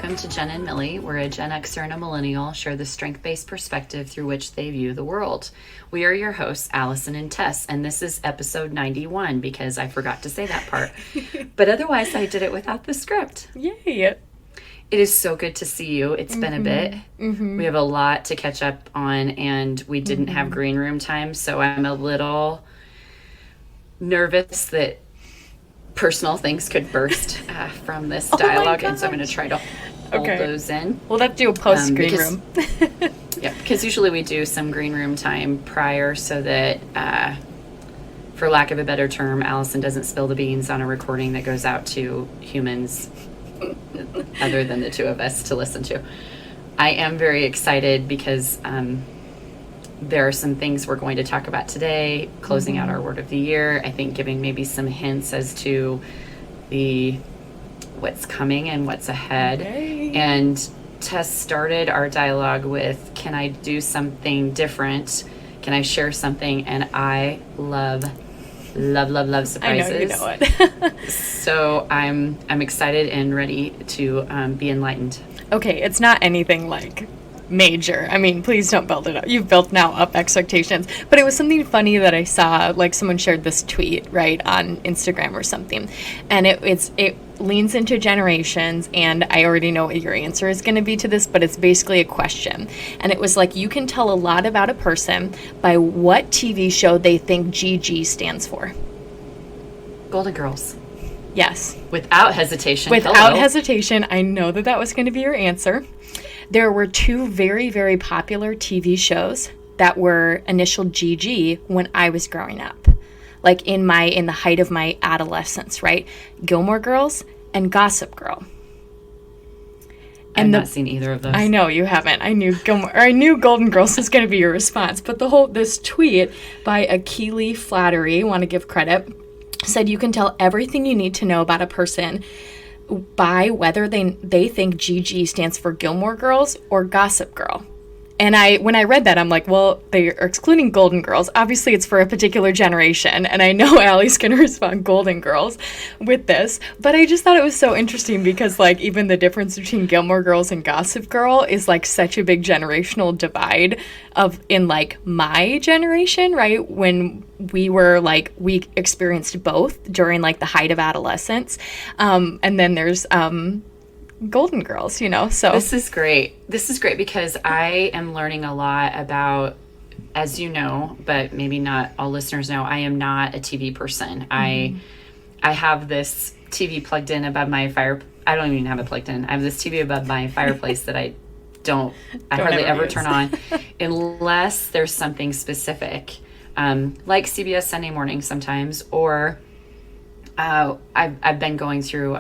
welcome to Genn and Millie, where a Gen Xer and a millennial share the strength-based perspective through which they view the world. We are your hosts, Allison and Tess, and this is episode 91 because I forgot to say that part. But otherwise, I did it without the script. Yay! It is so good to see you. It's been a bit. We have a lot to catch up on, and we didn't have green room time, so I'm a little nervous that personal things could burst from this dialogue, and so I'm going to try to hold those in. We'll have to do a post green room. Yeah, because usually we do some green room time prior so that, for lack of a better term, Allison doesn't spill the beans on a recording that goes out to humans other than the two of us to listen to. I am very excited because there are some things we're going to talk about today, closing out our word of the year. I think giving maybe some hints as to what's coming and what's ahead. Okay. And Tess started our dialogue with, can I do something different? Can I share something? And I love surprises. I know you know it. So I'm excited and ready to be enlightened. Okay, it's not anything like major. I mean, please don't build it up. You've built now up expectations. But it was something funny that I saw, like someone shared this tweet, right, on Instagram or something. And it leans into generations, and I already know what your answer is going to be to this, but it's basically a question. And it was like, you can tell a lot about a person by what TV show they think GG stands for. Golden Girls. Yes. Without hesitation. Without hesitation. I know that was going to be your answer. There were two very, very popular TV shows that were initial GG when I was growing up. Like in the height of my adolescence, right? Gilmore Girls and Gossip Girl. I've not seen either of those. I know you haven't. I knew Golden Girls was going to be your response. But this tweet by Akili Flattery, want to give credit, said you can tell everything you need to know about a person by whether they think GG stands for Gilmore Girls or Gossip Girl. And when I read that, I'm like, well, they are excluding Golden Girls. Obviously, it's for a particular generation, and I know Allie's going to respond Golden Girls with this. But I just thought it was so interesting because, like, even the difference between Gilmore Girls and Gossip Girl is, like, such a big generational divide in, like, my generation, right? When we were, like, we experienced both during, like, the height of adolescence. And then there's Golden Girls, so this is great because I am learning a lot about, as you know, but maybe not all listeners know, I am not a TV person. I have this TV plugged in above my fire. I don't even have it plugged in. I have this TV above my fireplace that I hardly ever turn on unless there's something specific, like CBS Sunday Morning sometimes, or I've been going through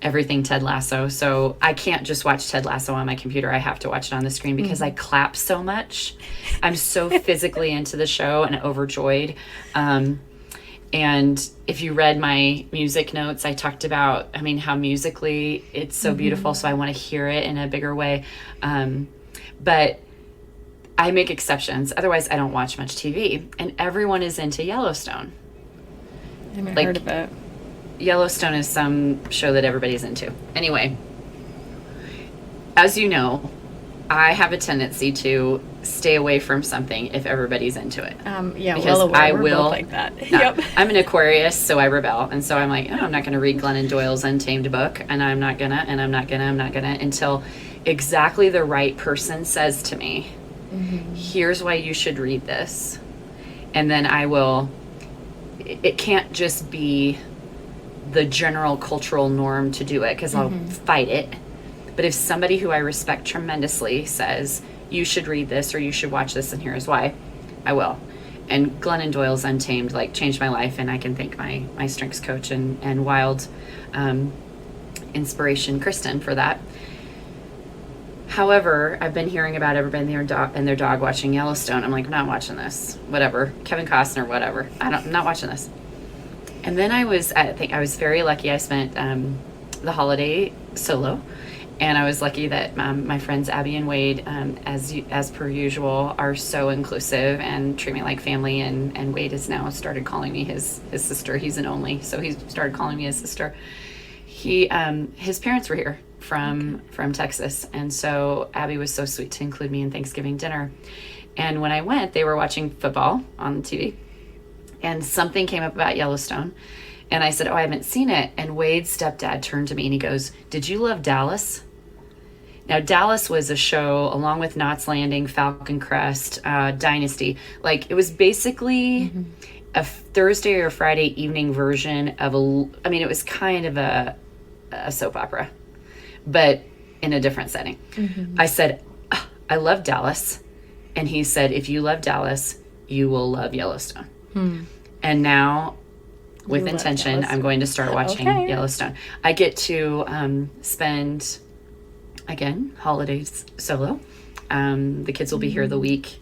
everything Ted Lasso, so I can't just watch Ted Lasso on my computer. I have to watch it on the screen because I clap so much. I'm so physically into the show and overjoyed. And if you read my music notes, I talked about, how musically it's so beautiful, so I want to hear it in a bigger way. But I make exceptions. Otherwise, I don't watch much TV. And everyone is into Yellowstone. I haven't heard of it. Yellowstone is some show that everybody's into. Anyway, as you know, I have a tendency to stay away from something if everybody's into it. Because we're both like that. No, Yep. I'm an Aquarius, so I rebel. And so I'm like, I'm not going to read Glennon Doyle's Untamed book, and I'm not going to until exactly the right person says to me, here's why you should read this. And then I will, it can't just be the general cultural norm to do it because I'll fight it. But if somebody who I respect tremendously says, you should read this or you should watch this and here's why, I will. And Glennon Doyle's Untamed changed my life, and I can thank my strengths coach and wild inspiration, Kristen, for that. However, I've been hearing about everybody and their dog watching Yellowstone. I'm like, I'm not watching this. Whatever. Kevin Costner, whatever. I'm not watching this. And then I think I was very lucky. I spent the holiday solo, and I was lucky that my friends Abby and Wade, as per usual, are so inclusive and treat me like family. And Wade has now started calling me his sister. He's an only, so he started calling me his sister. his parents were here from Texas, and so Abby was so sweet to include me in Thanksgiving dinner. And when I went, they were watching football on TV, and something came up about Yellowstone, and I said, "Oh, I haven't seen it." And Wade's stepdad turned to me and he goes, "Did you love Dallas?" Now, Dallas was a show along with Knots Landing, Falcon Crest, Dynasty. Like, it was basically a Thursday or Friday evening version of it was kind of a soap opera, but in a different setting. I said, "I love Dallas." And he said, "If you love Dallas, you will love Yellowstone." And now, with intention, I'm going to start watching Yellowstone. I get to spend, again, holidays solo. The kids will be here the week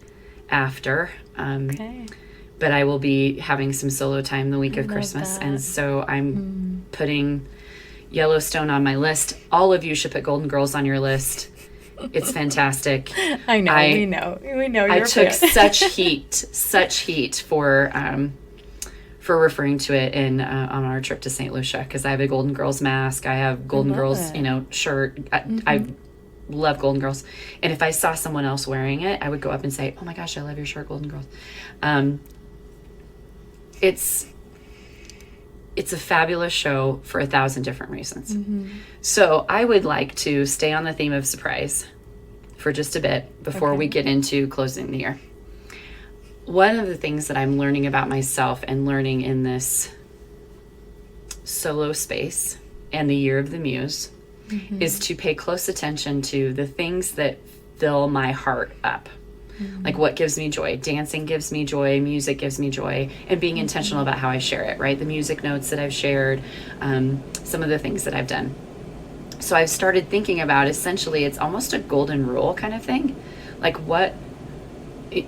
after. But I will be having some solo time the week of Christmas. And so I'm putting Yellowstone on my list. All of you should put Golden Girls on your list. It's fantastic. I know. We know. I took such heat for referring to it on our trip to St. Lucia, because I have a Golden Girls mask. I have Golden Girls, shirt. I love Golden Girls, and if I saw someone else wearing it, I would go up and say, "Oh my gosh, I love your shirt, Golden Girls." It's a fabulous show for 1,000 different reasons. So I would like to stay on the theme of surprise for just a bit before we get into closing the year. One of the things that I'm learning about myself and learning in this solo space and the Year of the Muse is to pay close attention to the things that fill my heart up. Like, what gives me joy? Dancing gives me joy, music gives me joy, and being intentional about how I share it, right? The music notes that I've shared, some of the things that I've done. So I've started thinking about, essentially, it's almost a golden rule kind of thing. Like,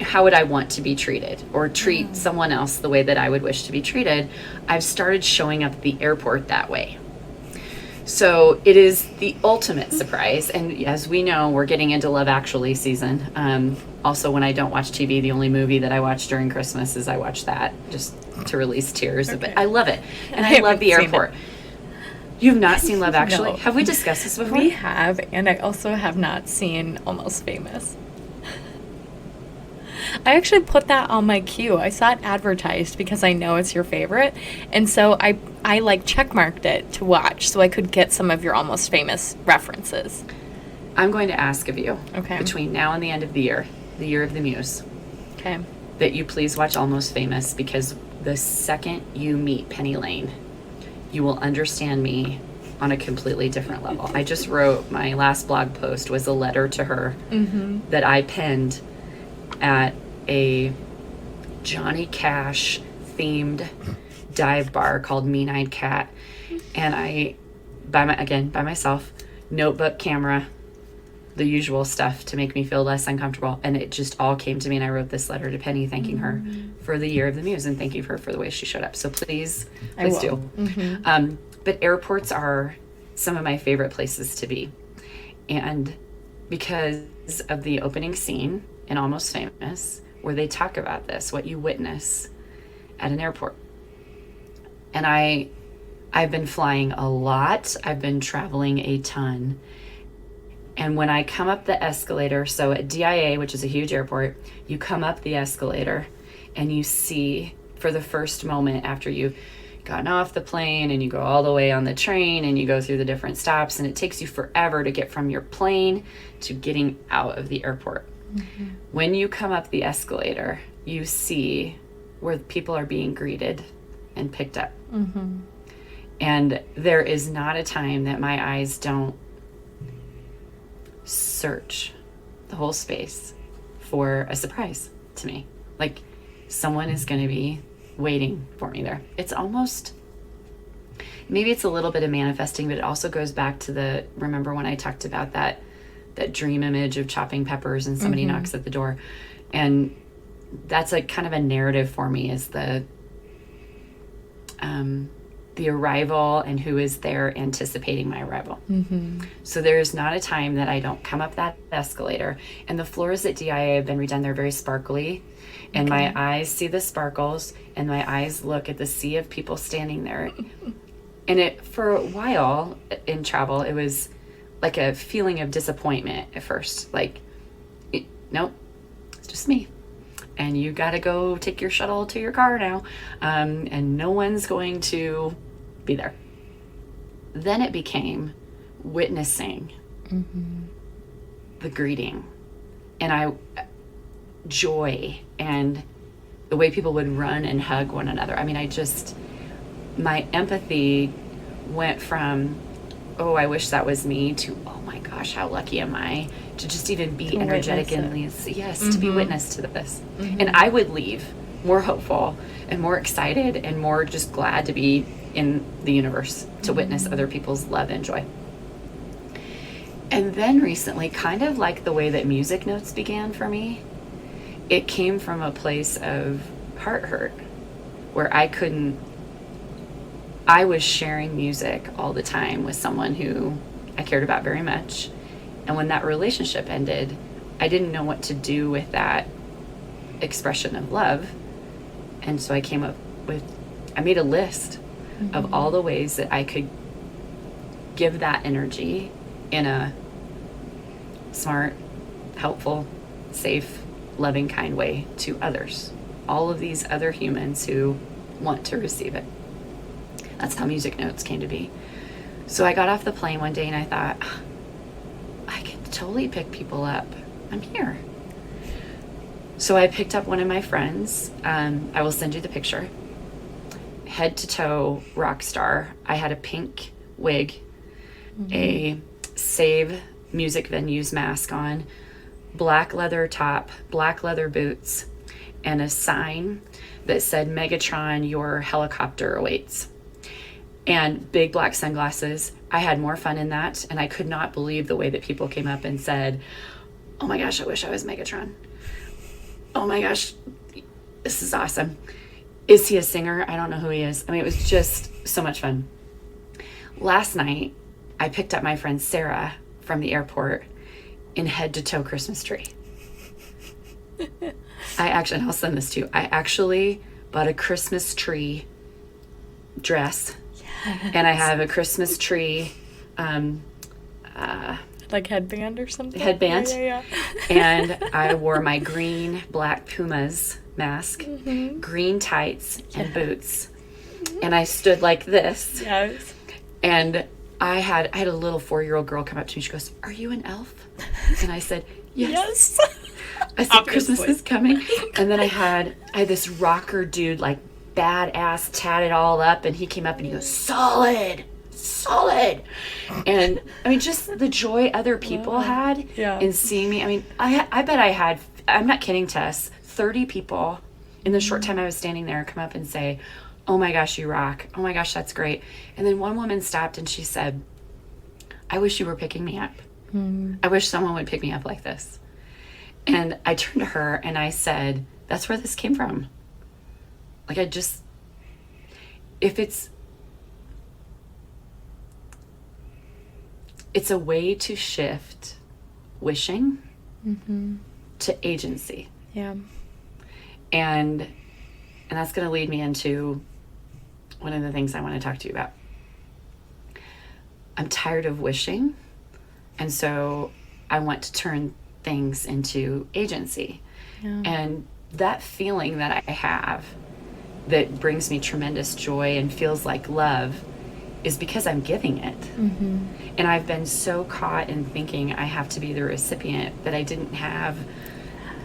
how would I want to be treated, or treat someone else the way that I would wish to be treated? I've started showing up at the airport that way. So it is the ultimate surprise. And as we know, we're getting into Love Actually season. Also, when I don't watch TV, the only movie that I watch during Christmas is I watch that just to release tears. But I love it. And I love the airport. You've not seen Love Actually? No. Have we discussed this before? We have, and I also have not seen Almost Famous. I actually put that on my queue. I saw it advertised because I know it's your favorite, and so I like checkmarked it to watch so I could get some of your Almost Famous references. I'm going to ask of you, between now and the end of the Year of the Muse, that you please watch Almost Famous, because the second you meet Penny Lane, you will understand me on a completely different level. I just wrote, my last blog post was a letter to her that I penned at a Johnny Cash themed dive bar called Mean Eyed Cat, and I, by myself, notebook, camera, the usual stuff to make me feel less uncomfortable, and it just all came to me, and I wrote this letter to Penny thanking her for the Year of the Muse and thanking her for the way she showed up. So please do. But airports are some of my favorite places to be, and because of the opening scene in Almost Famous, where they talk about this, what you witness at an airport. And I've been flying a lot. I've been traveling a ton. And when I come up the escalator, so at DIA, which is a huge airport, you come up the escalator and you see, for the first moment after you've gotten off the plane and you go all the way on the train and you go through the different stops, and it takes you forever to get from your plane to getting out of the airport. When you come up the escalator, you see where people are being greeted and picked up. And there is not a time that my eyes don't search the whole space for a surprise to me. Like, someone is going to be waiting for me there. It's almost, maybe it's a little bit of manifesting, but it also goes back to remember when I talked about that dream image of chopping peppers and somebody knocks at the door, and that's like kind of a narrative for me, is the arrival and who is there anticipating my arrival. So there is not a time that I don't come up that escalator, and the floors at DIA have been redone. They're very sparkly, and my eyes see the sparkles, and my eyes look at the sea of people standing there. And it, for a while in travel, it was like a feeling of disappointment at first. Like, nope, it's just me. And you got to go take your shuttle to your car now. And no one's going to be there. Then it became witnessing the greeting. And joy and the way people would run and hug one another. I mean, my empathy went from, oh, I wish that was me, to, oh my gosh, how lucky am I to just even be energetic and to be witness to this. And I would leave more hopeful and more excited and more just glad to be in the universe to witness other people's love and joy. And then recently, kind of like the way that music notes began for me, it came from a place of heart hurt, where I was sharing music all the time with someone who I cared about very much. And when that relationship ended, I didn't know what to do with that expression of love. And so I made a list of all the ways that I could give that energy in a smart, helpful, safe, loving, kind way to others. All of these other humans who want to receive it. That's how music notes came to be. So I got off the plane one day and I thought, I can totally pick people up. I'm here. So I picked up one of my friends. I will send you the picture. Head to toe rock star. I had a pink wig, a Save Music Venues mask on, black leather top, black leather boots, and a sign that said, Megatron, your helicopter awaits. And big black sunglasses. I had more fun in that, and I could not believe the way that people came up and said, oh my gosh, I wish I was Megatron. Oh my gosh, this is awesome. Is he a singer? I don't know who he is. I mean, it was just so much fun. Last night, I picked up my friend Sarah from the airport in head-to-toe Christmas tree. And I'll send this to you. I actually bought a Christmas tree dress. Yes. And I have a Christmas tree like headband or something? Headband. Yeah. And I wore my green black Pumas mask, green tights and boots. And I stood like this. Yes. And I had a little 4-year-old girl come up to me. She goes, are you an elf? And I said, yes. I said, Obviously. Christmas is coming. And then I had this rocker dude, like badass, tatted all up. And he came up and he goes, solid. And I mean, just the joy other people had in seeing me. I mean, I bet I had, I'm not kidding, Tess, 30 people in the short time I was standing there come up and say, oh my gosh, you rock. Oh my gosh, that's great. And then one woman stopped and she said, I wish you were picking me up. I wish someone would pick me up like this. And I turned to her and I said, that's where this came from. Like, it's a way to shift wishing to agency. Yeah. And that's going to lead me into one of the things I want to talk to you about. I'm tired of wishing, and so I want to turn things into agency. Yeah. And that feeling that I have that brings me tremendous joy and feels like love is because I'm giving it. And I've been so caught in thinking I have to be the recipient that I didn't have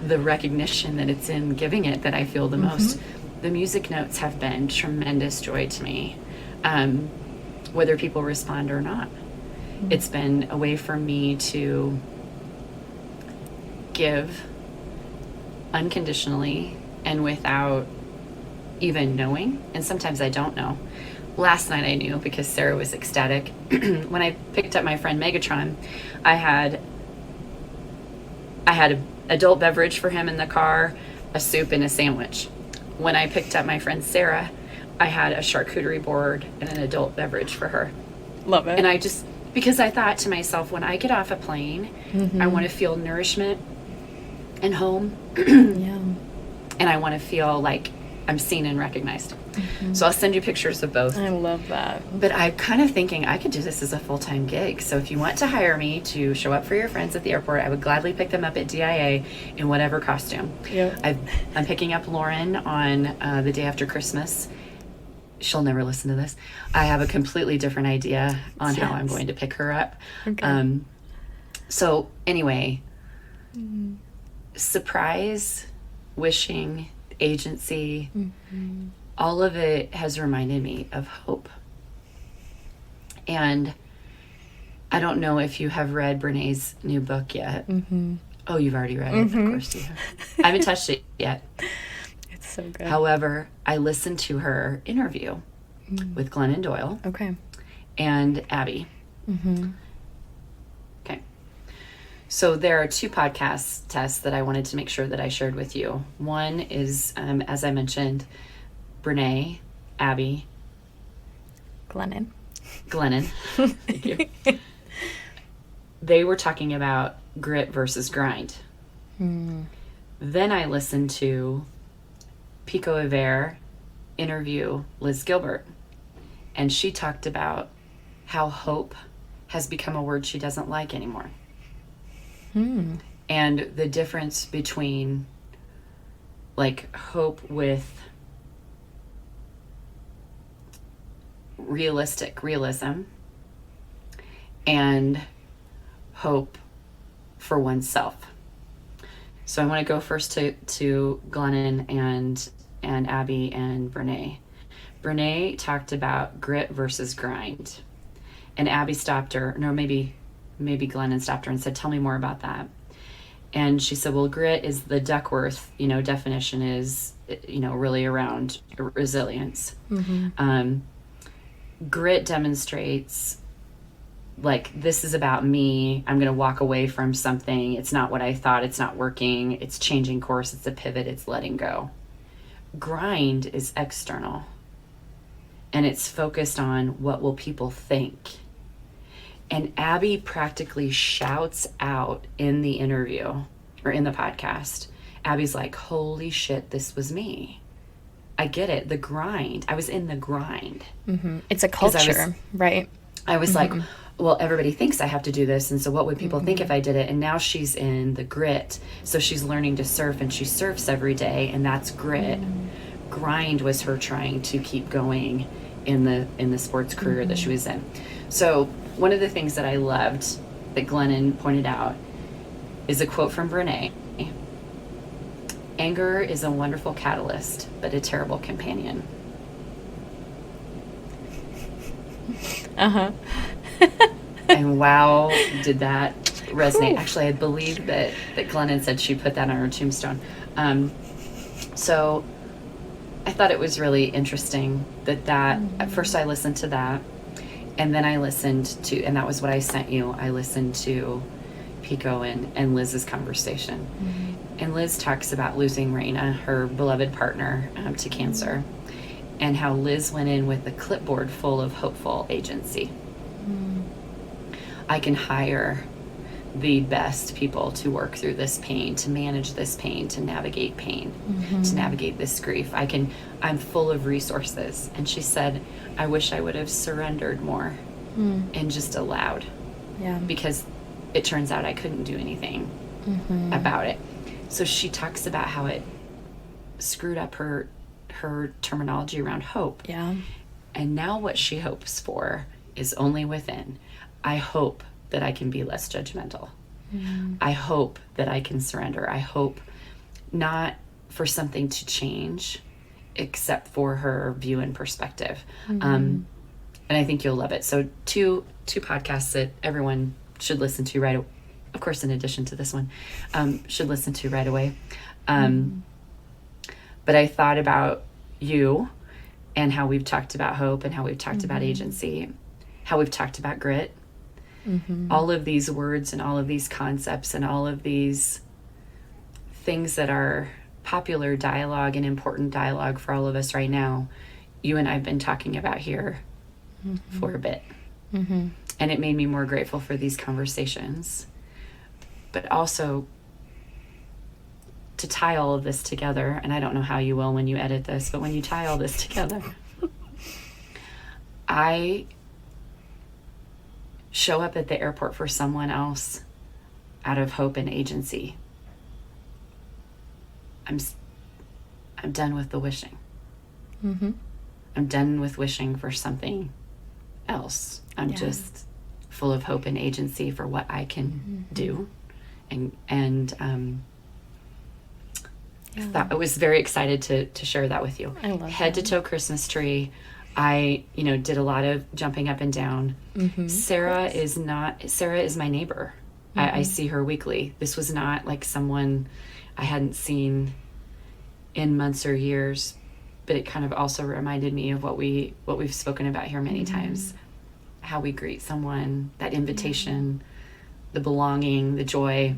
the recognition that it's in giving it that I feel the most. The music notes have been tremendous joy to me, whether people respond or not. It's been a way for me to give unconditionally and without even knowing. And sometimes I don't know. Last night I knew because Sarah was ecstatic. When I picked up my friend Megatron, I had an adult beverage for him in the car, a soup, and a sandwich. When I picked up my friend Sarah, I had a charcuterie board and an adult beverage for her. Love it. And because I thought to myself, when I get off a plane, I want to feel nourishment and home. And I want to feel like I'm seen and recognized. So I'll send you pictures of both. I love that. But I'm kind of thinking I could do this as a full-time gig. So if you want to hire me to show up for your friends at the airport, I would gladly pick them up at DIA in whatever costume. Yep. I'm picking up Lauren on the day after Christmas. She'll never listen to this. I have a completely different idea on how I'm going to pick her up. Okay. So anyway, surprise, wishing, agency, all of it has reminded me of hope. And I don't know if you have read Brené's new book yet. Oh, you've already read it. Of course you have. I haven't touched it yet. It's so good. However, I listened to her interview with Glennon Doyle Okay. and Abby. Okay. So there are 2 podcast tests that I wanted to make sure that I shared with you. One is, as I mentioned, Brené, Abby, Glennon. Thank you. They were talking about grit versus grind. Then I listened to Pico Iver interview Liz Gilbert, and she talked about how hope has become a word she doesn't like anymore. And the difference between like hope with realism and hope for oneself. So I want to go first to Glennon and Abby and Brené. Brené talked about grit versus grind. And Abby stopped her, no, maybe Glennon stopped her and said, tell me more about that. And she said, well, grit is the Duckworth, definition is, really around resilience. Grit demonstrates like, this is about me. I'm going to walk away from something. It's not what I thought. It's not working. It's changing course. It's a pivot. It's letting go. Grind is external. And it's focused on what will people think. And Abby practically shouts out in the interview or in the podcast. Abby's like, holy shit, this was me. I get it. The grind. I was in the grind. It's a culture, right? I was like, well, everybody thinks I have to do this. And so what would people think if I did it? And now she's in the grit. So she's learning to surf, and she surfs every day. And that's grit. Grind was her trying to keep going in the sports career that she was in. So one of the things that I loved that Glennon pointed out is a quote from Brené. Anger is a wonderful catalyst, but a terrible companion. And wow, did that resonate. Ooh. Actually, I believe that Glennon said she put that on her tombstone. So I thought it was really interesting that at first I listened to that, and then I listened to, and that was what I sent you, I listened to Pico and Liz's conversation. And Liz talks about losing Raina, her beloved partner, to cancer, and how Liz went in with a clipboard full of hopeful agency. I can hire the best people to work through this pain, to manage this pain, to navigate pain, to navigate this grief. I'm full of resources. And she said, I wish I would have surrendered more and just allowed. Yeah. Because it turns out I couldn't do anything about it. So she talks about how it screwed up her terminology around hope. Yeah. And now what she hopes for is only within. I hope that I can be less judgmental. I hope that I can surrender. I hope not for something to change, except for her view and perspective. And I think you'll love it. So two podcasts that everyone should listen to right away. Of course, in addition to this one, should listen to right away. But I thought about you and how we've talked about hope and how we've talked about agency, how we've talked about grit. All of these words and all of these concepts and all of these things that are popular dialogue and important dialogue for all of us right now, you and I have been talking about here for a bit. And it made me more grateful for these conversations, but also to to tie all of this together, and I don't know how you will when you edit this, but when you tie all this together, I show up at the airport for someone else out of hope and agency. I'm done with the wishing. Mm-hmm. I'm done with wishing for something else. I'm just full of hope and agency for what I can do. And I was very excited to share that with you. I love Head that. to toe Christmas tree. I, did a lot of jumping up and down. Mm-hmm. Sarah is my neighbor. I see her weekly. This was not like someone I hadn't seen in months or years, but it kind of also reminded me of what we've spoken about here many times, how we greet someone, that invitation, the belonging, the joy,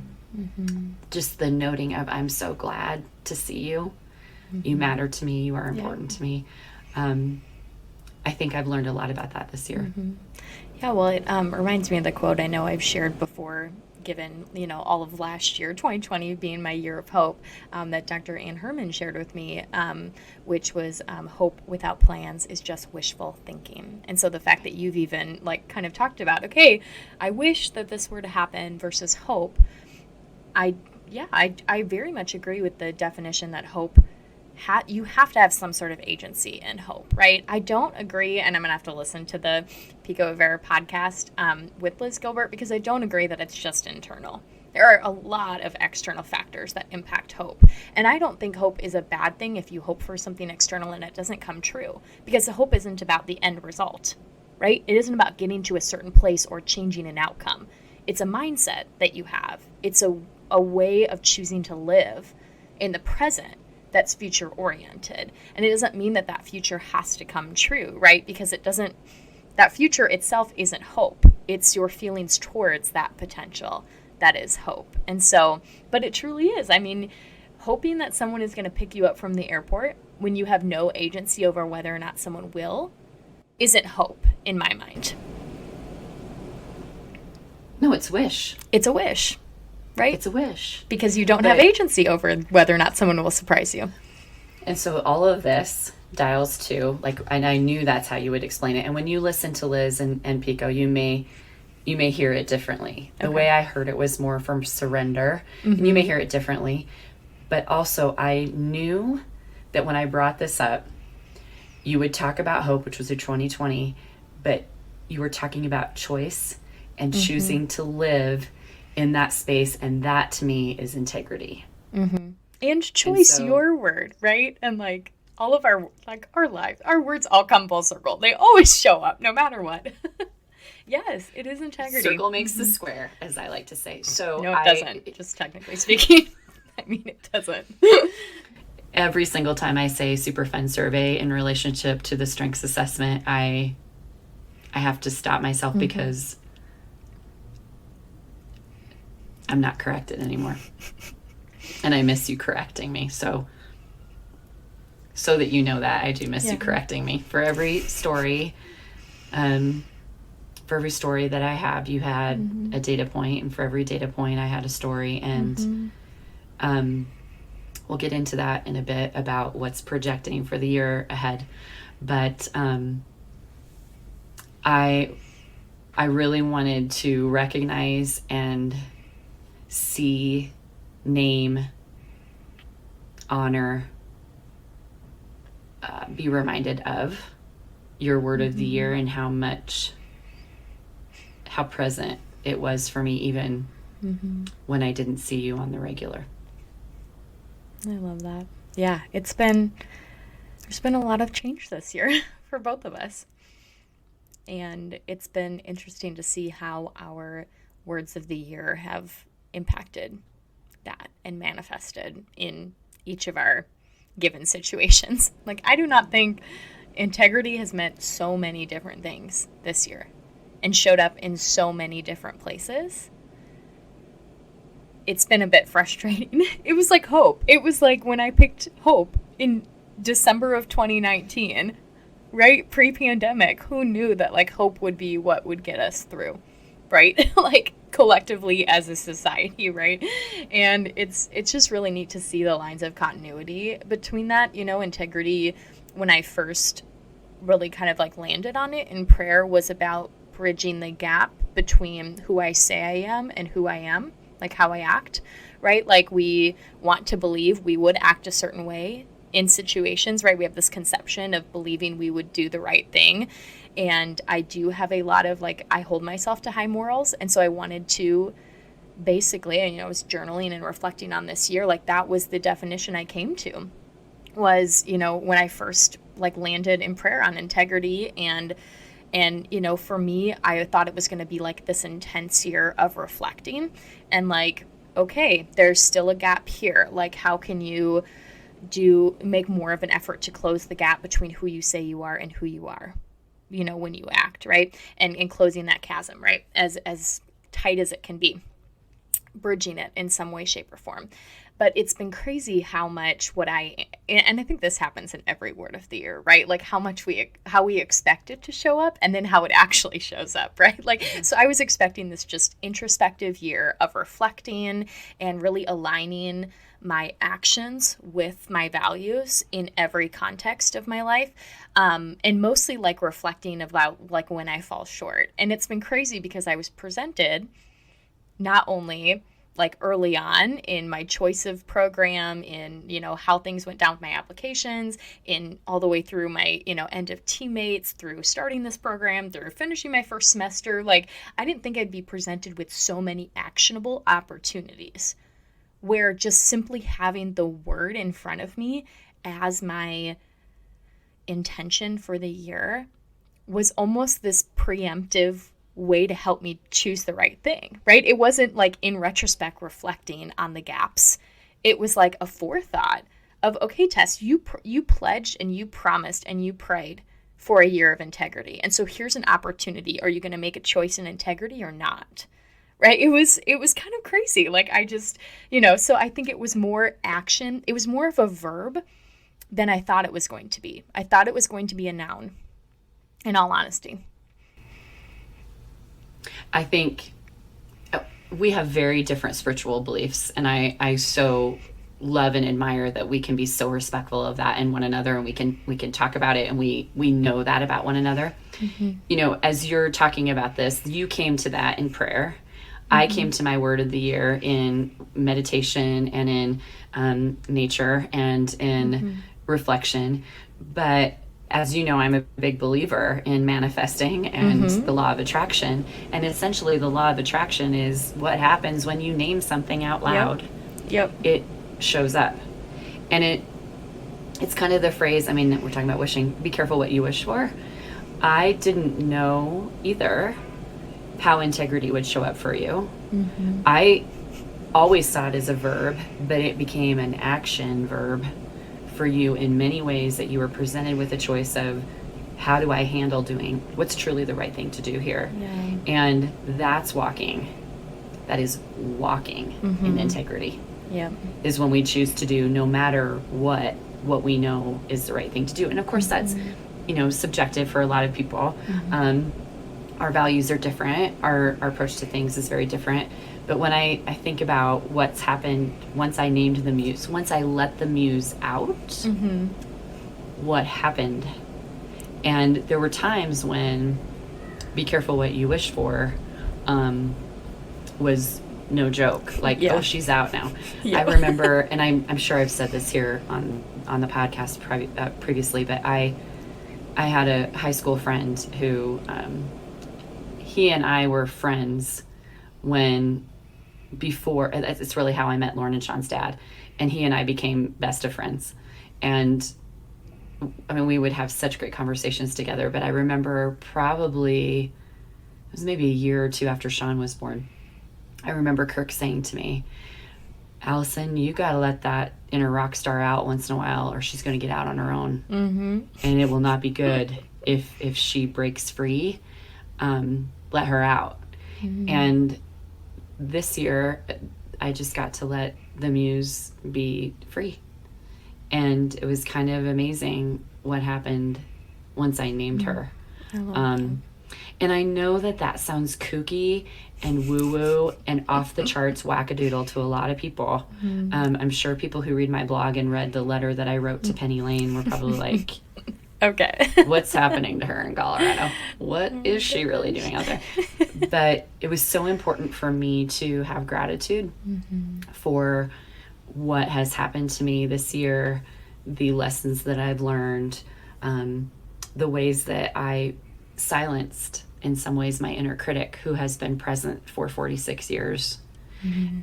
just the noting of, I'm so glad to see you. You matter to me. You are important to me. I think I've learned a lot about that this year. Yeah, well, it reminds me of the quote I know I've shared before, given, all of last year, 2020 being my year of hope, that Dr. Ann Herman shared with me, which was hope without plans is just wishful thinking. And so the fact that you've even kind of talked about, okay, I wish that this were to happen versus hope, I very much agree with the definition that hope you have to have some sort of agency in hope, right? I don't agree, and I'm going to have to listen to the Pico Rivera podcast with Liz Gilbert, because I don't agree that it's just internal. There are a lot of external factors that impact hope. And I don't think hope is a bad thing if you hope for something external and it doesn't come true, because the hope isn't about the end result, right? It isn't about getting to a certain place or changing an outcome. It's a mindset that you have. It's a way of choosing to live in the present that's future oriented. And it doesn't mean that future has to come true, right? Because that future itself isn't hope. It's your feelings towards that potential that is hope. And so, but it truly is. I mean, hoping that someone is going to pick you up from the airport when you have no agency over whether or not someone will isn't hope in my mind. No, it's wish. It's a wish. Right? It's a wish. Because you don't have agency over whether or not someone will surprise you. And so all of this dials to, and I knew that's how you would explain it. And when you listen to Liz and Pico, you may hear it differently. The way I heard it was more from surrender. And you may hear it differently. But also I knew that when I brought this up, you would talk about hope, which was a 2020, but you were talking about choice and choosing to live in that space, and that to me is integrity. And choice, your word, right? And all of our lives, our words all come full circle. They always show up no matter what. Yes, it is integrity. Circle makes the square, as I like to say. So no, it doesn't, just technically speaking. I mean, it doesn't. Every single time I say super fun survey in relationship to the strengths assessment, I have to stop myself because I'm not corrected anymore. And I miss you correcting me. So that you know that I do miss you correcting me. For every story, that I have, you had a data point, and for every data point I had a story. And we'll get into that in a bit about what's projecting for the year ahead. But I really wanted to recognize and see, name, honor, be reminded of your word of the year and how present it was for me even when I didn't see you on the regular. I love that. Yeah, there's been a lot of change this year for both of us. And it's been interesting to see how our words of the year have impacted that and manifested in each of our given situations. I do not think integrity has meant so many different things this year and showed up in so many different places. It's been a bit frustrating. It was like hope. It was like when I picked hope in December of 2019, right? Pre-pandemic, who knew that hope would be what would get us through, right? collectively as a society, right? And it's just really neat to see the lines of continuity between that. Integrity, when I first really kind of like landed on it in prayer, was about bridging the gap between who I say I am and who I am, like how I act, right? Like we want to believe we would act a certain way in situations, right? We have this conception of believing we would do the right thing. And I do have a lot of I hold myself to high morals. And so I wanted to basically, I was journaling and reflecting on this year, that was the definition I came to was, when I first landed in prayer on integrity and for me, I thought it was going to be this intense year of reflecting and okay, there's still a gap here. How can you make more of an effort to close the gap between who you say you are and who you are, when you act, right? And closing that chasm, right? As tight as it can be, bridging it in some way, shape, or form. But it's been crazy how much and I think this happens in every word of the year, right? How we expect it to show up and then how it actually shows up, right? So I was expecting this just introspective year of reflecting and really aligning my actions with my values in every context of my life. And mostly reflecting about when I fall short. And it's been crazy because I was presented not only early on in my choice of program, in, how things went down with my applications, in all the way through my, end of teammates, through starting this program, through finishing my first semester. I didn't think I'd be presented with so many actionable opportunities where just simply having the word in front of me as my intention for the year was almost this preemptive way to help me choose the right thing, right? It wasn't in retrospect reflecting on the gaps. It was a forethought of, okay, Tess, you pledged and you promised and you prayed for a year of integrity. And so here's an opportunity. Are you going to make a choice in integrity or not? Right? It was kind of crazy. I just, so I think it was more action. It was more of a verb than I thought it was going to be. I thought it was going to be a noun, in all honesty. I think we have very different spiritual beliefs, and I so love and admire that we can be so respectful of that in one another, and we can talk about it, and we know that about one another. Mm-hmm. As you're talking about this, you came to that in prayer. Mm-hmm. I came to my word of the year in meditation and in nature and in reflection, but as you know, I'm a big believer in manifesting and the law of attraction. And essentially the law of attraction is what happens when you name something out loud. Yep. It shows up. And it's kind of the phrase, we're talking about wishing, be careful what you wish for. I didn't know either how integrity would show up for you. Mm-hmm. I always saw it as a verb, but it became an action verb for you in many ways, that you were presented with a choice of how do I handle doing what's truly the right thing to do here. Yeah. And that's walking. That is walking in integrity. Yeah. Is when we choose to do no matter what we know is the right thing to do. And of course that's, subjective for a lot of people. Our values are different. Our approach to things is very different. But when I think about what's happened once I named the muse, once I let the muse out, what happened? And there were times when be careful what you wish for was no joke. Oh, she's out now. Yeah. I remember, and I'm sure I've said this here on the podcast previously, but I had a high school friend who he and I were friends before, it's really how I met Lauren and Sean's dad, and he and I became best of friends. And we would have such great conversations together, but I remember probably, it was maybe a year or two after Sean was born, I remember Kirk saying to me, Allison, you got to let that inner rock star out once in a while, or she's going to get out on her own. And it will not be good if she breaks free. Let her out. And this year, I just got to let the muse be free. And it was kind of amazing what happened once I named her. And I know that that sounds kooky and woo-woo and off the charts wackadoodle to a lot of people. I'm sure people who read my blog and read the letter that I wrote to Penny Lane were probably like, okay, what's happening to her in Colorado? What is she really doing out there? But it was so important for me to have gratitude for what has happened to me this year, the lessons that I've learned, the ways that I silenced, in some ways, my inner critic who has been present for 46 years.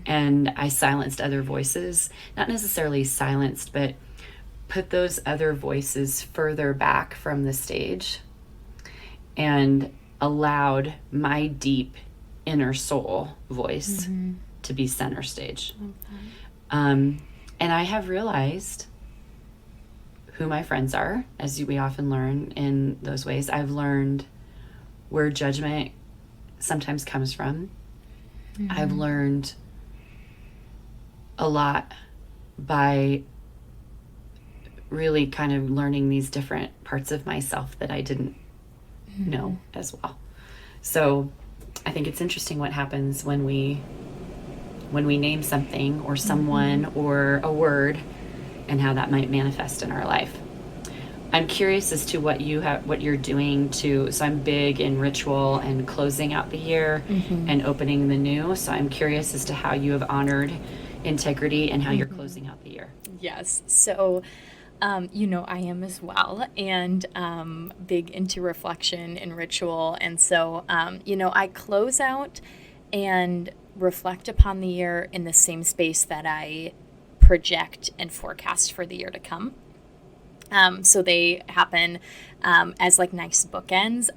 And I silenced other voices, not necessarily silenced, but put those other voices further back from the stage and allowed my deep inner soul voice to be center stage. And I have realized who my friends are, as we often learn in those ways. I've learned where judgment sometimes comes from. I've learned a lot by really kind of learning these different parts of myself that I didn't know as well. So I think it's interesting what happens when we name something or someone or a word, and how that might manifest in our life. I'm curious as to what you're doing so I'm big in ritual and closing out the year and opening the new. So I'm curious as to how you have honored integrity and how you're closing out the year. Yes. So, I am as well, and big into reflection and ritual. And so, I close out and reflect upon the year in the same space that I project and forecast for the year to come. So they happen as like nice bookends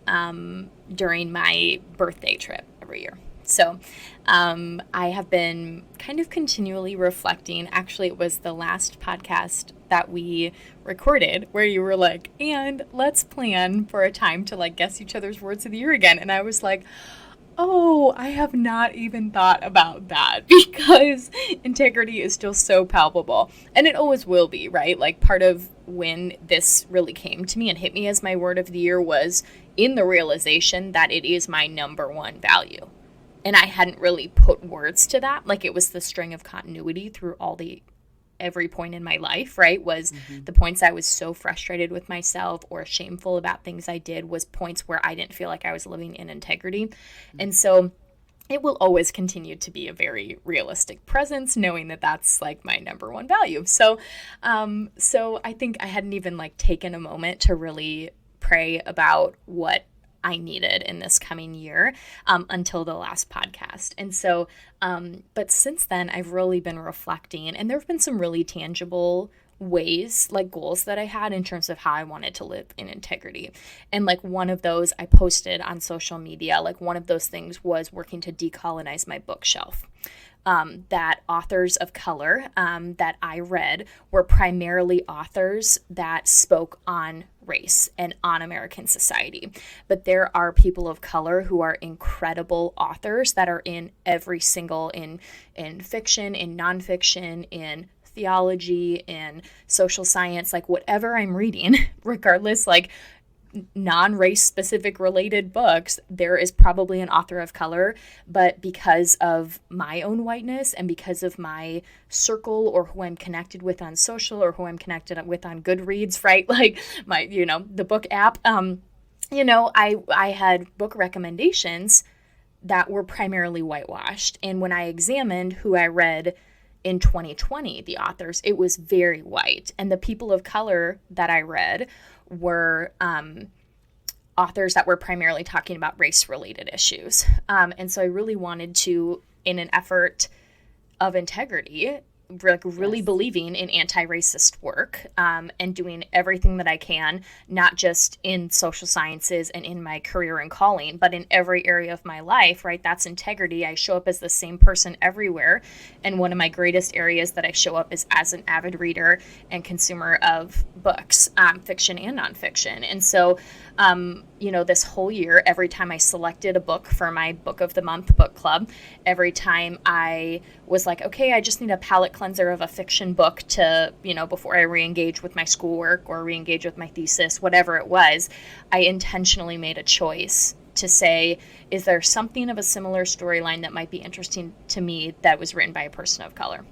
during my birthday trip every year. So I have been kind of continually reflecting. Actually, it was the last podcast that we recorded where you were like, and let's plan for a time to like guess each other's words of the year again. And I was like, oh, I have not even thought about that, because integrity is still so palpable. And it always will be, right? Like, part of when this really came to me and hit me as my word of the year was in the realization that it is my number one value. And I hadn't really put words to that. Like, it was the string of continuity through every point in my life, right? Was the points I was so frustrated with myself or shameful about things I did was points where I didn't feel like I was living in integrity. And so it will always continue to be a very realistic presence, knowing that that's like my number one value. So I think I hadn't even like taken a moment to really pray about what I needed in this coming year until the last podcast. And so, but since then, I've really been reflecting, and there have been some really tangible ways, like goals that I had in terms of how I wanted to live in integrity. And like one of those I posted on social media, like one of those things was working to decolonize my bookshelf. That authors of color that I read were primarily authors that spoke on race and on American society. But there are people of color who are incredible authors that are in every single, in fiction, in nonfiction, in theology, in social science, like whatever I'm reading, regardless, like non-race specific related books, there is probably an author of color. But because of my own whiteness and because of my circle or who I'm connected with on social or who I'm connected with on Goodreads, right? Like my, the book app, I had book recommendations that were primarily whitewashed. And when I examined who I read in 2020, the authors, it was very white. And the people of color that I read were authors that were primarily talking about race-related issues. And so I really wanted to, in an effort of integrity, really believing in anti-racist work and doing everything that I can, not just in social sciences and in my career and calling, but in every area of my life, right? That's integrity. I show up as the same person everywhere. And one of my greatest areas that I show up is as an avid reader and consumer of books, fiction and nonfiction. And so, this whole year, every time I selected a book for my Book of the Month book club, every time I was like, okay, I just need a palate cleanser of a fiction book to, before I re-engage with my schoolwork or re-engage with my thesis, whatever it was, I intentionally made a choice to say, is there something of a similar storyline that might be interesting to me that was written by a person of color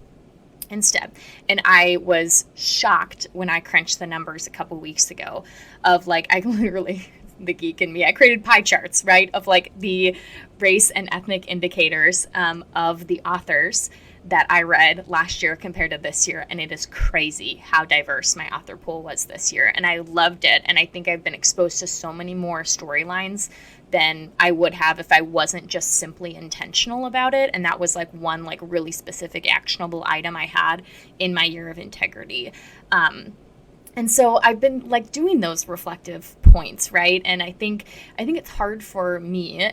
instead? And I was shocked when I crunched the numbers a couple weeks ago of like, I literally, the geek in me, I created pie charts, right, of like the race and ethnic indicators of the authors that I read last year compared to this year. And it is crazy how diverse my author pool was this year. And I loved it. And I think I've been exposed to so many more storylines than I would have if I wasn't just simply intentional about it. And that was like one like really specific actionable item I had in my year of integrity. And so I've been like doing those reflective points, right? And I think it's hard for me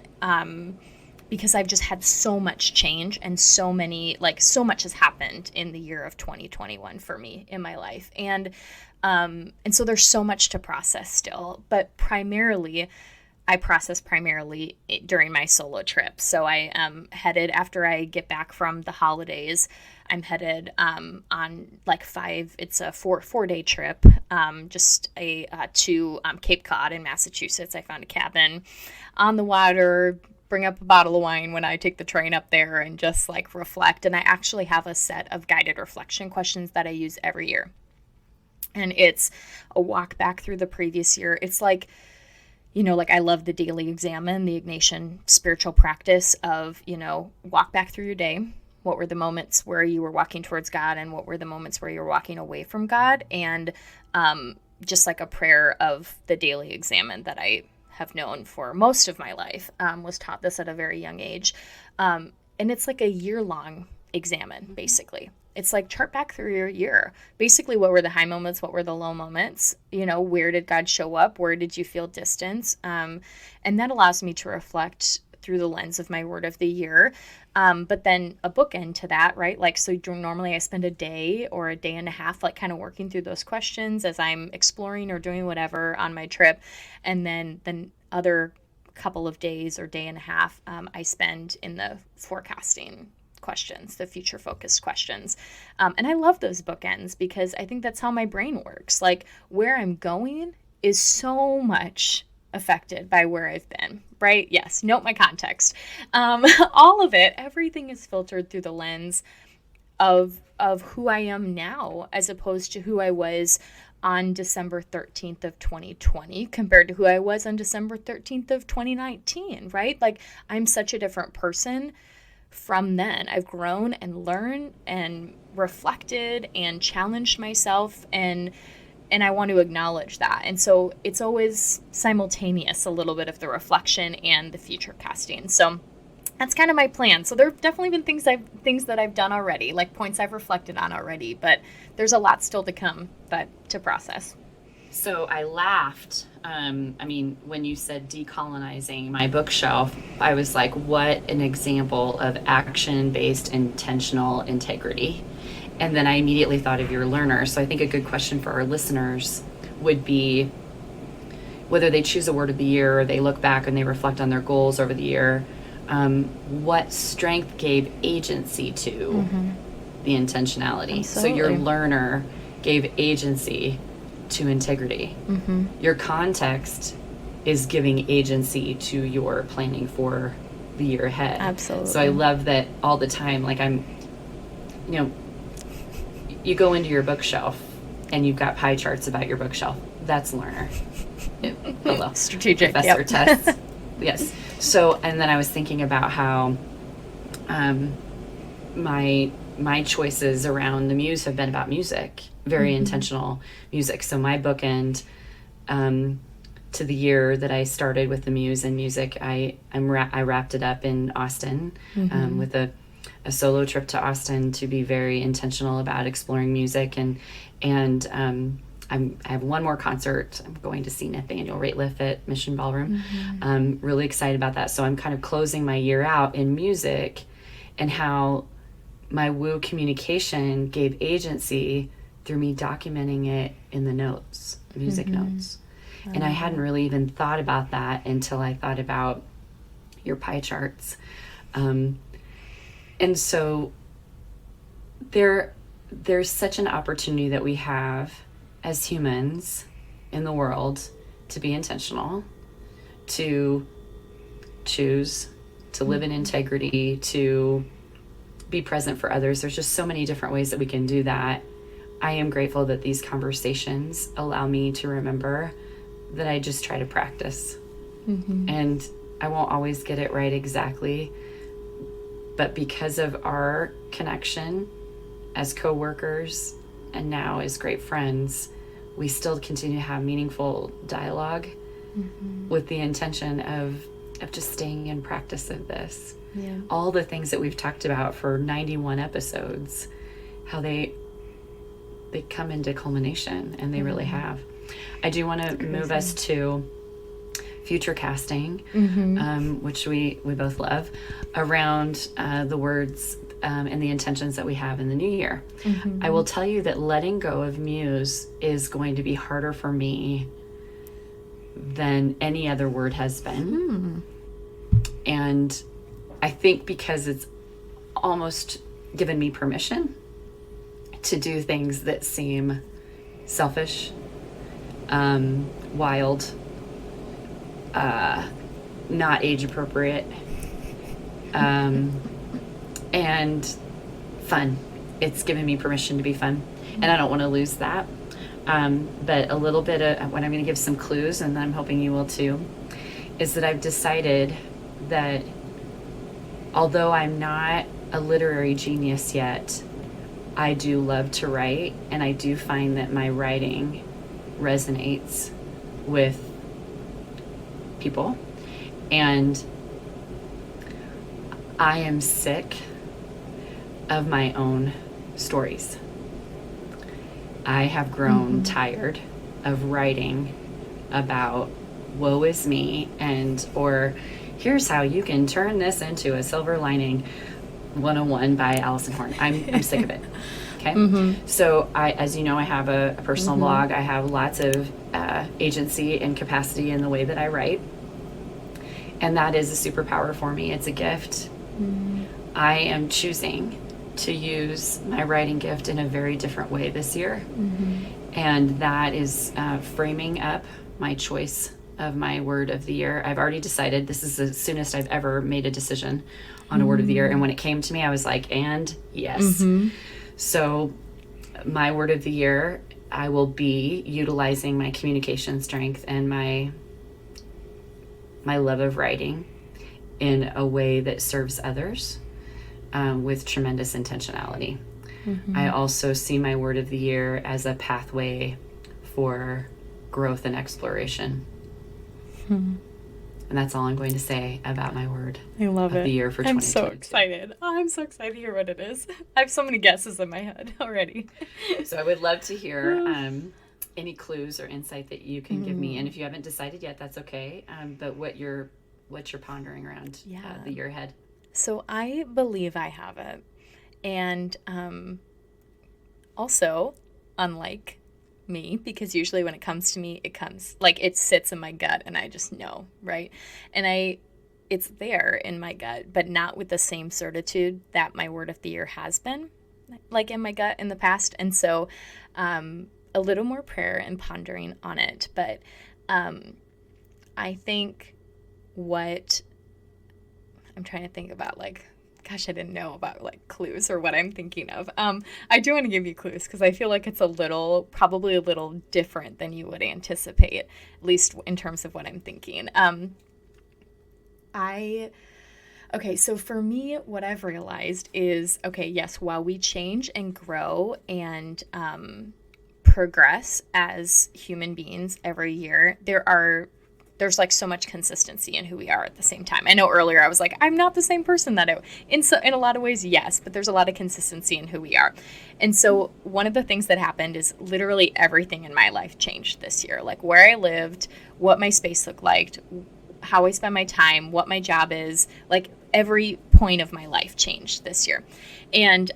because I've just had so much change and so much has happened in the year of 2021 for me in my life. And so there's so much to process still, but I process primarily during my solo trip. So I am headed, after I get back from the holidays, I'm headed on like it's a four-day trip, to Cape Cod in Massachusetts. I found a cabin on the water, bring up a bottle of wine when I take the train up there and just like reflect. And I actually have a set of guided reflection questions that I use every year. And it's a walk back through the previous year. It's like, like I love the daily examine, the Ignatian spiritual practice of, walk back through your day. What were the moments where you were walking towards God, and what were the moments where you were walking away from God? And just like a prayer of the daily examine that I have known for most of my life, was taught this at a very young age. And it's like a year-long examine, basically. It's like chart back through your year. Basically, what were the high moments? What were the low moments? Where did God show up? Where did you feel distance? And that allows me to reflect through the lens of my word of the year. But then a bookend to that, right? Like, so normally I spend a day or a day and a half, like kind of working through those questions as I'm exploring or doing whatever on my trip. And then other couple of days or day and a half, I spend in the forecasting questions, the future focused questions. And I love those bookends because I think that's how my brain works. Like, where I'm going is so much affected by where I've been, right? Yes. Note my context. All of it, everything is filtered through the lens of who I am now, as opposed to who I was on December 13th of 2020 compared to who I was on December 13th of 2019, right? Like, I'm such a different person from then. I've grown and learned and reflected and challenged myself, and I want to acknowledge that. And so it's always simultaneous, a little bit of the reflection and the future casting. So that's kind of my plan. So there have definitely been things that I've done already, like points I've reflected on already, but there's a lot still to come, but to process. So I laughed. When you said decolonizing my bookshelf, I was like, what an example of action-based intentional integrity. And then I immediately thought of your learners. So I think a good question for our listeners would be whether they choose a word of the year or they look back and they reflect on their goals over the year, what strength gave agency to the intentionality? Absolutely. So your learner gave agency to integrity. Your context is giving agency to your planning for the year ahead. Absolutely. So I love that all the time. Like, you go into your bookshelf and you've got pie charts about your bookshelf. That's learner. Hello. Strategic. Professor tests. Yes. So, and then I was thinking about how my choices around the muse have been about music, very intentional music. So my bookend to the year that I started with the muse and music, I wrapped it up in Austin with a solo trip to Austin to be very intentional about exploring music. And I have one more concert. I'm going to see Nathaniel Rateliff at Mission Ballroom. I'm really excited about that. So I'm kind of closing my year out in music, and how my woo communication gave agency through me documenting it in the notes, music notes. And I hadn't really even thought about that until I thought about your pie charts. And so there's such an opportunity that we have as humans in the world to be intentional, to choose to live in integrity, to be present for others. There's just so many different ways that we can do that. I am grateful that these conversations allow me to remember that I just try to practice. And I won't always get it right exactly, but because of our connection as co-workers and now as great friends, we still continue to have meaningful dialogue with the intention of just staying in practice of this. Yeah. All the things that we've talked about for 91 episodes, how they come into culmination, and they really have. I do want to move us to future casting, which we both love, around the words and the intentions that we have in the new year. I will tell you that letting go of Muse is going to be harder for me than any other word has been. And I think because it's almost given me permission to do things that seem selfish, wild, not age appropriate, and fun. It's given me permission to be fun, and I don't want to lose that. But a little bit of what I'm going to give some clues, and I'm hoping you will too, is that I've decided that although I'm not a literary genius yet, I do love to write, and I do find that my writing resonates with people. And I am sick of my own stories. I have grown tired of writing about woe is me, or here's how you can turn this into a silver lining 101 by Allison Horn. I'm sick of it. Okay. So as you know, I have a personal blog. I have lots of agency and capacity in the way that I write. And that is a superpower for me. It's a gift. I am choosing to use my writing gift in a very different way this year. And that is framing up my choice of my word of the year. I've already decided. This is the soonest I've ever made a decision on a word of the year. And when it came to me, I was like, and yes. So my word of the year, I will be utilizing my communication strength and my love of writing in a way that serves others with tremendous intentionality. I also see my word of the year as a pathway for growth and exploration. And that's all I'm going to say about my word I love of the year for 2022. I'm so excited. Oh, I'm so excited to hear what it is. I have so many guesses in my head already. So I would love to hear any clues or insight that you can give me. And if you haven't decided yet, that's okay. But what you're pondering around the year ahead. So I believe I have it. And also, unlike me, because usually when it comes to me, it sits in my gut and I just know, right? And it's there in my gut, but not with the same certitude that my word of the year has been, like in my gut in the past. And so a little more prayer and pondering on it. But I think what I'm trying to think about, gosh, I didn't know about clues or what I'm thinking of. I do want to give you clues because I feel like it's probably a little different than you would anticipate, at least in terms of what I'm thinking. Okay, so for me, what I've realized is, yes, while we change and grow and progress as human beings every year, there's so much consistency in who we are at the same time. I know earlier I was like, I'm not the same person that in a lot of ways, yes, but there's a lot of consistency in who we are. And so one of the things that happened is literally everything in my life changed this year, where I lived, what my space looked like, how I spend my time, what my job is, every point of my life changed this year. And,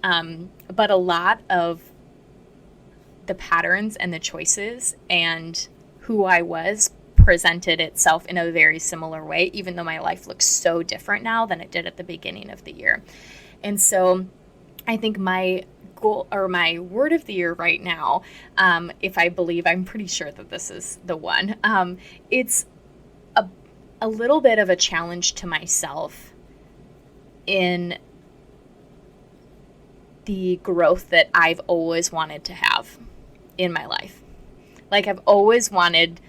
but a lot of the patterns and the choices and who I was presented itself in a very similar way, even though my life looks so different now than it did at the beginning of the year. And so I think my goal or my word of the year right now, if I believe, I'm pretty sure that this is the one. It's a little bit of a challenge to myself in the growth that I've always wanted to have in my life. Like, I've always wanted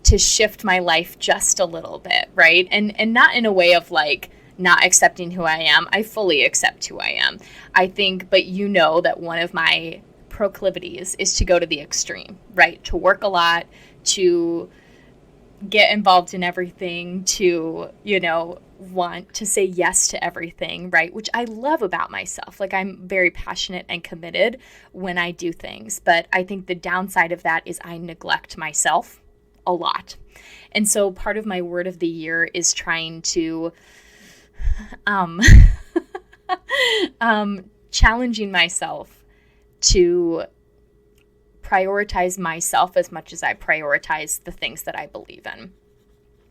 to shift my life just a little bit, right? And not in a way of like not accepting who I am. I fully accept who I am. I think, but you know that one of my proclivities is to go to the extreme, right? To work a lot, to get involved in everything, to, you know, want to say yes to everything, right? Which I love about myself. Like, I'm very passionate and committed when I do things. But I think the downside of that is I neglect myself a lot. And so part of my word of the year is trying to challenging myself to prioritize myself as much as I prioritize the things that I believe in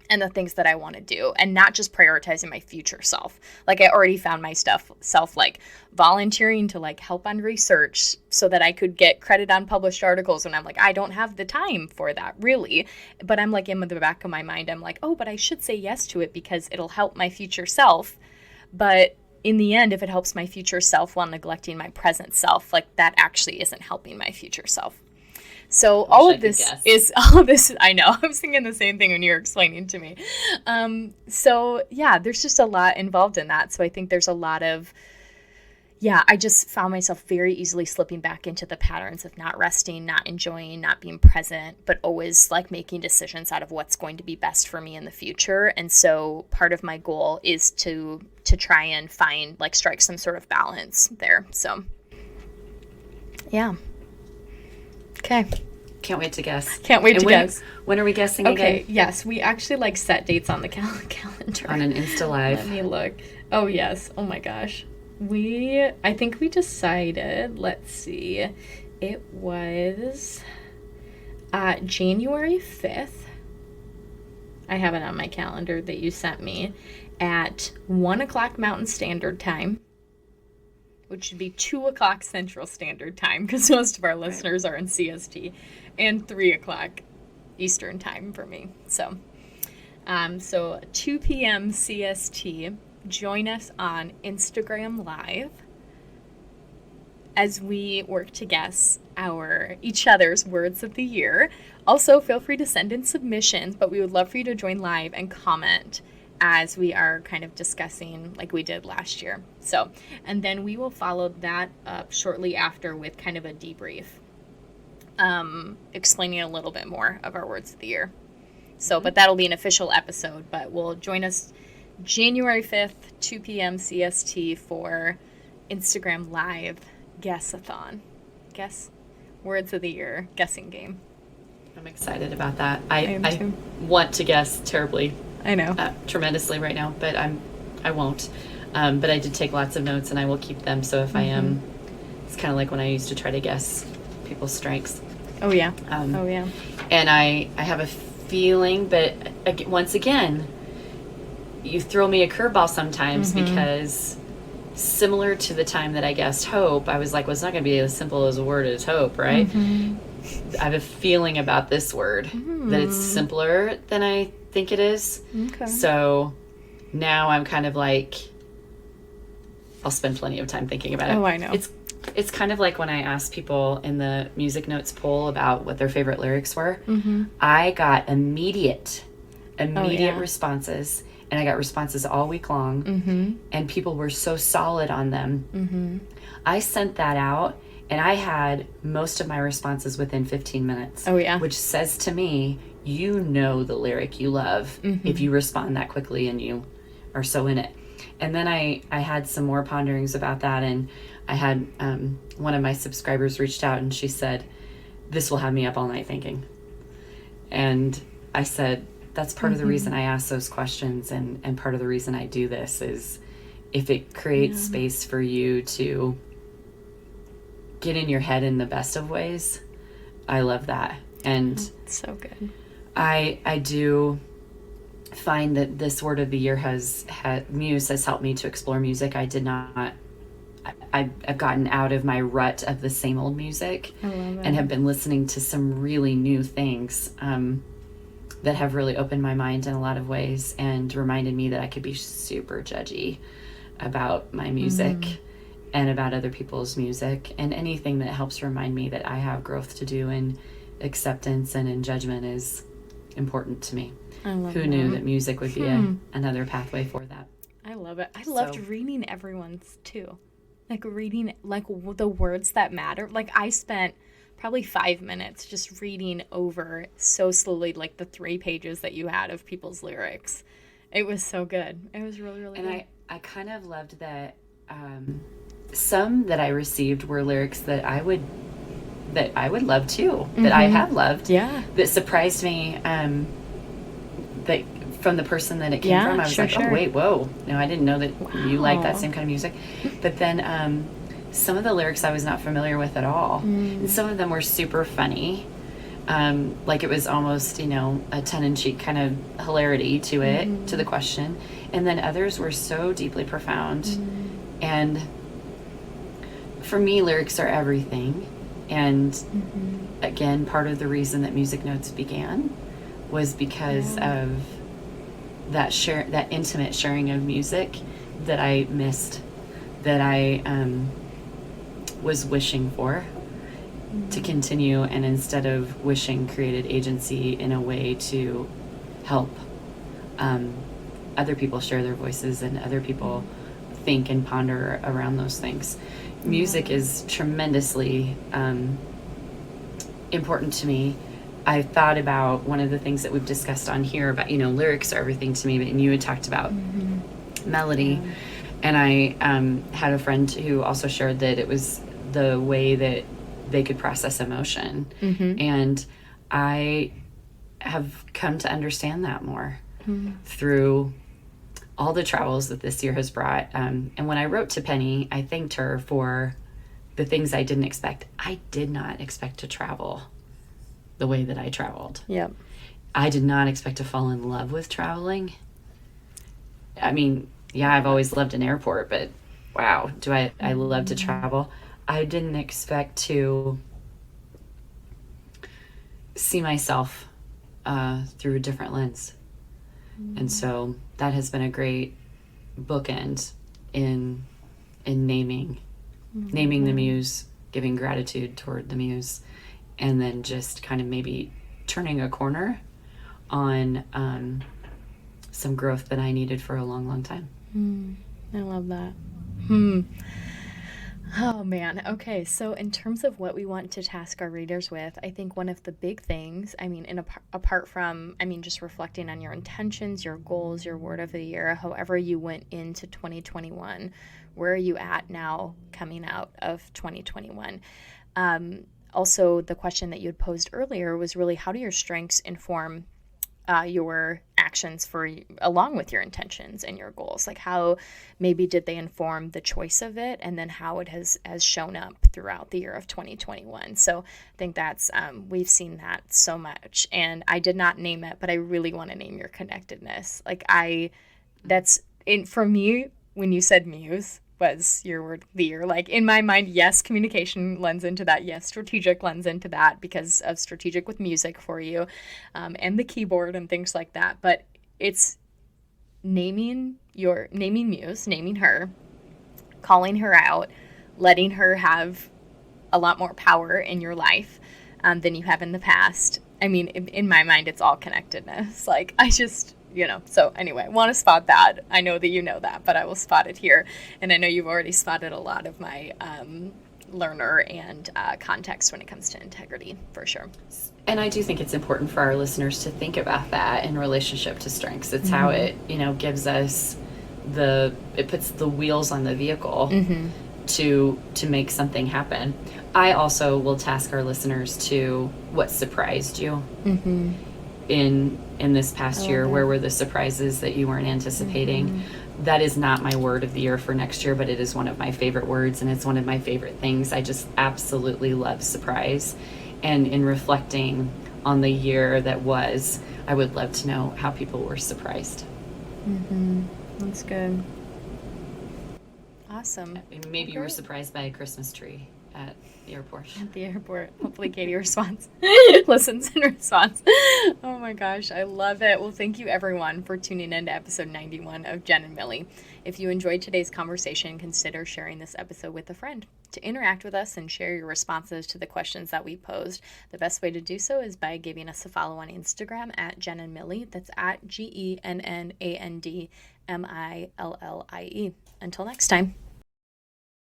and the things that I want to do, and not just prioritizing my future self. Like, I already found myself like volunteering to like help on research so that I could get credit on published articles. And I'm like, I don't have the time for that really. But I'm like, in the back of my mind, I'm like, oh, but I should say yes to it because it'll help my future self. But in the end, if it helps my future self while neglecting my present self, like, that actually isn't helping my future self. So all of this, I know, I was thinking the same thing when you were explaining to me. So yeah, there's just a lot involved in that. So I think there's a lot of, I just found myself very easily slipping back into the patterns of not resting, not enjoying, not being present, but always like making decisions out of what's going to be best for me in the future. And so part of my goal is to try and find, like, strike some sort of balance there. So yeah. Okay. Can't wait to guess. Guess. When are we guessing again? Okay, yes. We actually, like, set dates on the calendar. On an Insta Live. Let me look. Oh, yes. Oh, my gosh. I think we decided, let's see. It was January 5th. I have it on my calendar that you sent me at 1 o'clock Mountain Standard Time, which should be 2 o'clock Central Standard Time, because most of our listeners are in CST, and 3 o'clock Eastern Time for me. So 2 p.m. CST, join us on Instagram Live as we work to guess each other's words of the year. Also, feel free to send in submissions, but we would love for you to join live and comment as we are kind of discussing like we did last year. So, and then we will follow that up shortly after with kind of a debrief, explaining a little bit more of our words of the year. So, but that'll be an official episode, but we'll join us January 5th, 2 p.m. CST for Instagram Live Guess-a-thon. Guess words of the year guessing game. I'm excited about that. I want to guess terribly. I know. Tremendously right now, but I won't. But I did take lots of notes, and I will keep them. So if I am, it's kind of like when I used to try to guess people's strengths. Oh yeah. And I have a feeling, but once again, you throw me a curveball sometimes because similar to the time that I guessed hope, I was like, well, it's not going to be as simple as a word as hope, right? I have a feeling about this word that it's simpler than I think it is. Okay. So now I'm kind of like, I'll spend plenty of time thinking about it. Oh, I know. It's kind of like when I asked people in the music notes poll about what their favorite lyrics were. I got immediate responses, and I got responses all week long, and people were so solid on them. I sent that out, and I had most of my responses within 15 minutes. Oh, yeah. Which says to me, you know the lyric you love if you respond that quickly and you are so in it. And then I had some more ponderings about that, and I had one of my subscribers reached out, and she said, this will have me up all night thinking. And I said, that's part of the reason I ask those questions, and part of the reason I do this is if it creates space for you to get in your head in the best of ways. I love that. And so good. I do find that this word of the year Muse has helped me to explore music. I've gotten out of my rut of the same old music and have been listening to some really new things. that have really opened my mind in a lot of ways and reminded me that I could be super judgy about my music and about other people's music, and anything that helps remind me that I have growth to do, and acceptance and in judgment is important to me. I love Who knew that music would be another pathway for that? I love it. I loved reading everyone's too. Like reading like the words that matter. Like I spent probably 5 minutes just reading over so slowly like the 3 pages that you had of people's lyrics. It was so good. It was really, really good. And I kind of loved that some that I received were lyrics that I would love too, that I have loved. Yeah. That surprised me. That from the person that it came from, I was oh wait, whoa. No, I didn't know that you like that same kind of music. But then some of the lyrics I was not familiar with at all. And some of them were super funny. Like it was almost, a tongue-in-cheek kind of hilarity to it, to the question. And then others were so deeply profound. And for me, lyrics are everything. And again, part of the reason that Music Notes began was because of that intimate sharing of music that I missed, that I was wishing for to continue, and instead of wishing, created agency in a way to help other people share their voices and other people think and ponder around those things. Music is tremendously important to me. I thought about one of the things that we've discussed on here about, lyrics are everything to me, and you had talked about melody. And I had a friend who also shared that it was the way that they could process emotion. And I have come to understand that more through all the travels that this year has brought. And when I wrote to Penny, I thanked her for the things I didn't expect. I did not expect to travel the way that I traveled. Yep. I did not expect to fall in love with traveling. I mean, yeah, I've always loved an airport, but wow, I love to travel. I didn't expect to see myself through a different lens. And so that has been a great bookend in naming the muse, giving gratitude toward the muse, and then just kind of maybe turning a corner on some growth that I needed for a long, long time. I love that. Oh, man. Okay, so in terms of what we want to task our readers with, I think one of the big things, apart from, just reflecting on your intentions, your goals, your word of the year, however you went into 2021, where are you at now coming out of 2021? Also, the question that you had posed earlier was really, how do your strengths inform your actions along with your intentions and your goals? Like how maybe did they inform the choice of it, and then how it has shown up throughout the year of 2021. So I think that's we've seen that so much, and I did not name it, but I really want to name your connectedness. Like for me, when you said muse was your word of the year, like in my mind, yes, communication lends into that, yes, strategic lends into that because of strategic with music for you, and the keyboard and things like that. But it's naming muse, naming her, calling her out, letting her have a lot more power in your life than you have in the past. I mean, in my mind, it's all connectedness. Like I just, so anyway, want to spot that. I know that you know that, but I will spot it here. And I know you've already spotted a lot of my learner and context when it comes to integrity, for sure. And I do think it's important for our listeners to think about that in relationship to strengths. It's how it, gives us it puts the wheels on the vehicle to make something happen. I also will task our listeners to what surprised you in this past year. Where were the surprises that you weren't anticipating? That is not my word of the year for next year, but it is one of my favorite words, and it's one of my favorite things. I just absolutely love surprise. And in reflecting on the year that was, I would love to know how people were surprised. That's good. Awesome. Maybe you were surprised by a Christmas tree. at the airport. At the airport. Hopefully Katie listens and responds. Oh my gosh, I love it. Well, thank you everyone for tuning in to episode 91 of Genn and Millie. If you enjoyed today's conversation, consider sharing this episode with a friend. To interact with us and share your responses to the questions that we posed, the best way to do so is by giving us a follow on Instagram at Genn and Millie. That's at GENNANDMILLIE. Until next time.